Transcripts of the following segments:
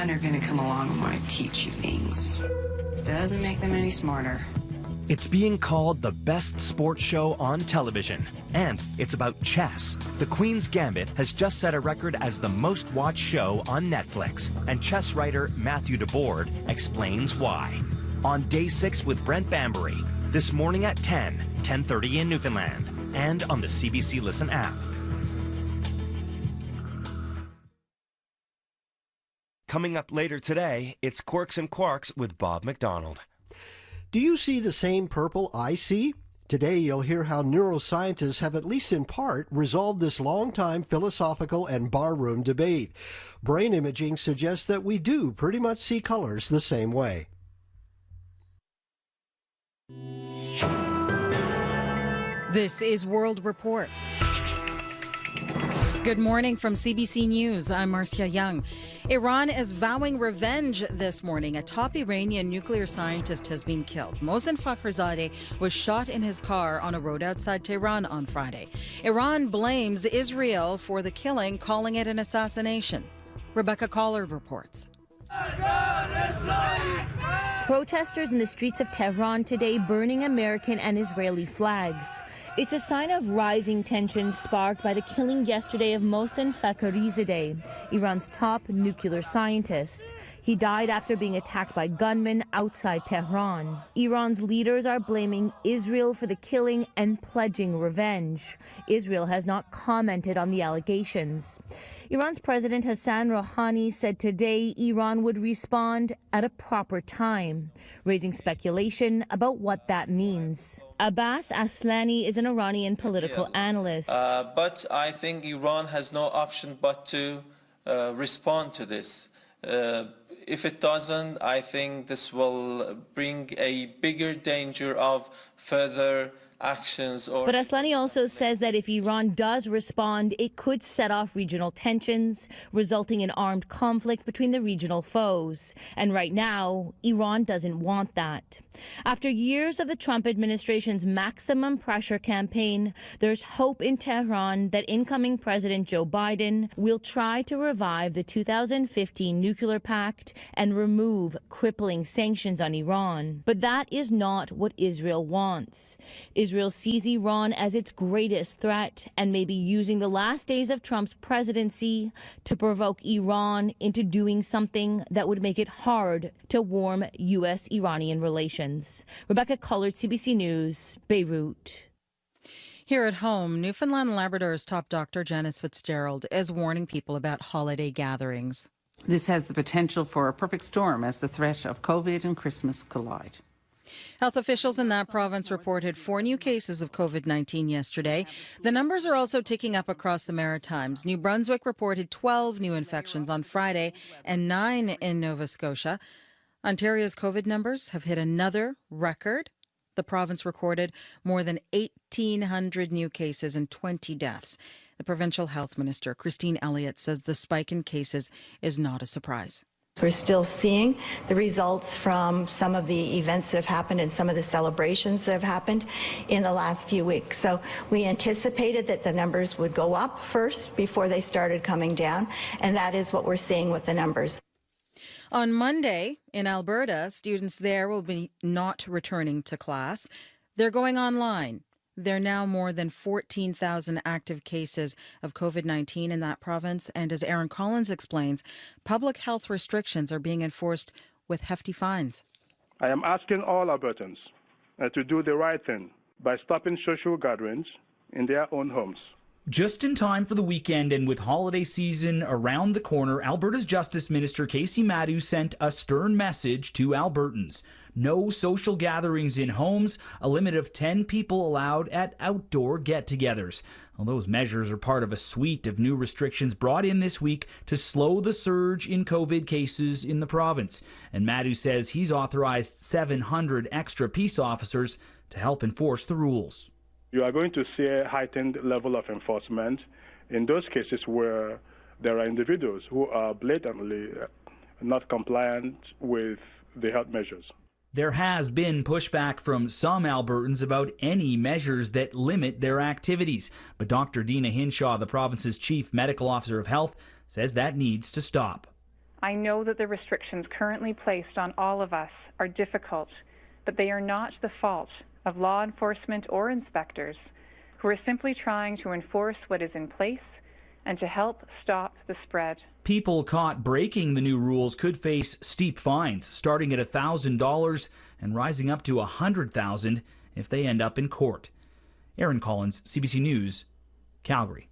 men are going to come along and want to teach you things. Doesn't make them any smarter. It's being called the best sports show on television, and it's about chess. The Queen's Gambit has just set a record as the most watched show on Netflix, and chess writer Matthew DeBoard explains why. On Day 6 with Brent Bambury, this morning at 10:30 in Newfoundland, and on the CBC Listen app. Coming up later today, it's Quirks and Quarks with Bob McDonald. Do you see the same purple I see? Today you'll hear how neuroscientists have, at least in part, resolved this long-time philosophical and barroom debate. Brain imaging suggests that we do pretty much see colors the same way. This is World Report. Good morning from CBC News. I'm Marcia Young. Iran is vowing revenge this morning. A top Iranian nuclear scientist has been killed. Mohsen Fakhrizadeh was shot in his car on a road outside Tehran on Friday. Iran blames Israel for the killing, calling it an assassination. Rebecca Collard reports. Protesters in the streets of Tehran today burning American and Israeli flags. It's a sign of rising tensions sparked by the killing yesterday of Mohsen Fakhrizadeh, Iran's top nuclear scientist. He died after being attacked by gunmen outside Tehran. Iran's leaders are blaming Israel for the killing and pledging revenge. Israel has not commented on the allegations. Iran's President Hassan Rouhani said today Iran would respond at a proper time, raising speculation about what that means. Abbas Aslani is an Iranian political analyst. But I think Iran has no option but to respond to this. If it doesn't, I think this will bring a bigger danger of further actions. But Aslani also says that if Iran does respond, it could set off regional tensions, resulting in armed conflict between the regional foes. And right now, Iran doesn't want that. After years of the Trump administration's maximum pressure campaign, there's hope in Tehran that incoming President Joe Biden will try to revive the 2015 nuclear pact and remove crippling sanctions on Iran. But that is not what Israel wants. Israel sees Iran as its greatest threat and may be using the last days of Trump's presidency to provoke Iran into doing something that would make it hard to warm U.S.-Iranian relations. Rebecca Collard, CBC News, Beirut. Here at home, Newfoundland and Labrador's top doctor, Janice Fitzgerald, is warning people about holiday gatherings. This has the potential for a perfect storm as the threat of COVID and Christmas collide. Health officials in that province reported 4 new cases of COVID-19 yesterday. The numbers are also ticking up across the Maritimes. New Brunswick reported 12 new infections on Friday and 9 in Nova Scotia. Ontario's COVID numbers have hit another record. The province recorded more than 1,800 new cases and 20 deaths. The provincial health minister, Christine Elliott, says the spike in cases is not a surprise. We're still seeing the results from some of the events that have happened and some of the celebrations that have happened in the last few weeks. So we anticipated that the numbers would go up first before they started coming down, and that is what we're seeing with the numbers. On Monday in Alberta, students there will be not returning to class. They're going online. There are now more than 14,000 active cases of COVID-19 in that province. And as Aaron Collins explains, public health restrictions are being enforced with hefty fines. I am asking all Albertans to do the right thing by stopping social gatherings in their own homes. Just in time for the weekend and with holiday season around the corner, Alberta's Justice Minister Casey Madhu sent a stern message to Albertans. No social gatherings in homes, a limit of 10 people allowed at outdoor get-togethers. Well, those measures are part of a suite of new restrictions brought in this week to slow the surge in COVID cases in the province. And Madhu says he's authorized 700 extra peace officers to help enforce the rules. You are going to see a heightened level of enforcement in those cases where there are individuals who are blatantly not compliant with the health measures. There has been pushback from some Albertans about any measures that limit their activities. But Dr. Dina Hinshaw, the province's chief medical officer of health, says that needs to stop. I know that the restrictions currently placed on all of us are difficult, but they are not the fault of law enforcement or inspectors who are simply trying to enforce what is in place and to help stop the spread. People caught breaking the new rules could face steep fines, starting at $1,000 and rising up to $100,000 if they end up in court. Aaron Collins, CBC News, Calgary.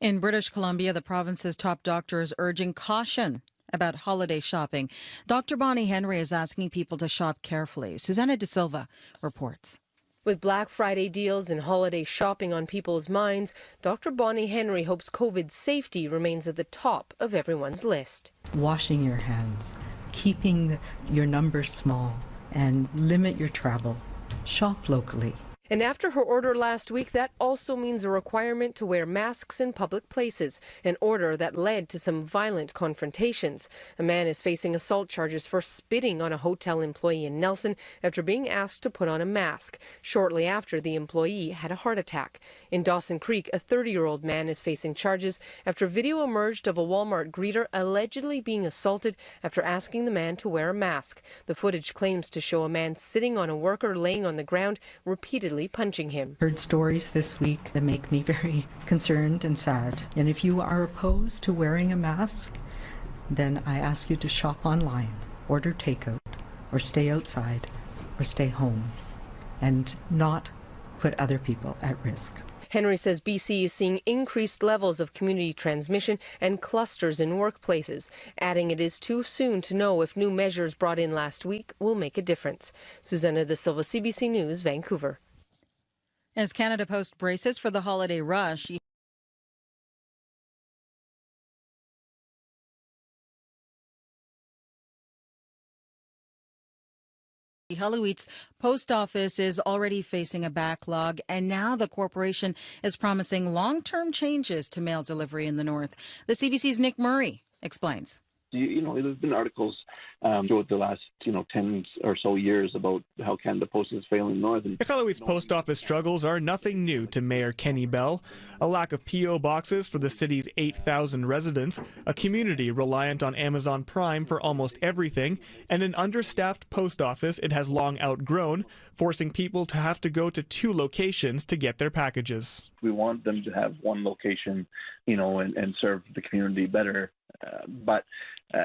In British Columbia, the province's top doctor is urging caution about holiday shopping. Dr. Bonnie Henry is asking people to shop carefully. Susanna De Silva reports. With Black Friday deals and holiday shopping on people's minds, Dr. Bonnie Henry hopes COVID safety remains at the top of everyone's list. Washing your hands, keeping your numbers small, and limit your travel. Shop locally. And after her order last week, that also means a requirement to wear masks in public places, an order that led to some violent confrontations. A man is facing assault charges for spitting on a hotel employee in Nelson after being asked to put on a mask, shortly after the employee had a heart attack. In Dawson Creek, a 30-year-old man is facing charges after video emerged of a Walmart greeter allegedly being assaulted after asking the man to wear a mask. The footage claims to show a man sitting on a worker laying on the ground, repeatedly punching him. Heard stories this week that make me very concerned and sad. And if you are opposed to wearing a mask, then I ask you to shop online, order takeout, or stay outside, or stay home, and not put other people at risk. Henry says BC is seeing increased levels of community transmission and clusters in workplaces, adding it is too soon to know if new measures brought in last week will make a difference. Susanna De Silva, CBC News, Vancouver. As Canada Post braces for the holiday rush, Iqaluit's post office is already facing a backlog, and now the corporation is promising long-term changes to mail delivery in the north. The CBC's Nick Murray explains. There's been articles throughout the last, 10 or so years about how Canada Post is failing north. Iqaluit's post office struggles are nothing new to Mayor Kenny Bell. A lack of P.O. boxes for the city's 8,000 residents, a community reliant on Amazon Prime for almost everything, and an understaffed post office it has long outgrown, forcing people to have to go to 2 locations to get their packages. We want them to have one location, and serve the community better. But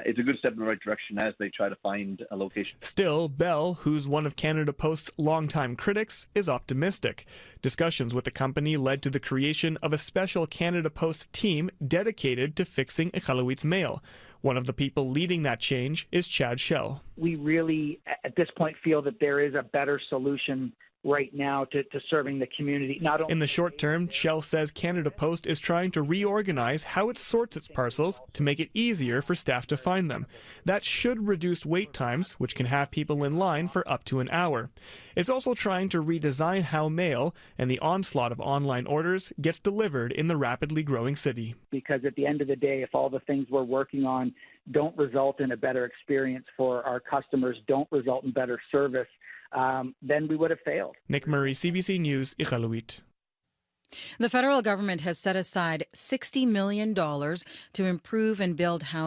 it's a good step in the right direction as they try to find a location. Still, Bell, who's one of Canada Post's longtime critics, is optimistic. Discussions with the company led to the creation of a special Canada Post team dedicated to fixing Iqaluit's mail. One of the people leading that change is Chad Schell. We really, at this point, feel that there is a better solution right now to serving the community. Not only in the short term, Shell says Canada Post is trying to reorganize how it sorts its parcels to make it easier for staff to find them. That should reduce wait times, which can have people in line for up to an hour. It's also trying to redesign how mail and the onslaught of online orders gets delivered in the rapidly growing city. Because at the end of the day, if all the things we're working on don't result in a better experience for our customers, don't result in better service, then we would have failed. Nick Murray, CBC News, Iqaluit. The federal government has set aside $60 million to improve and build housing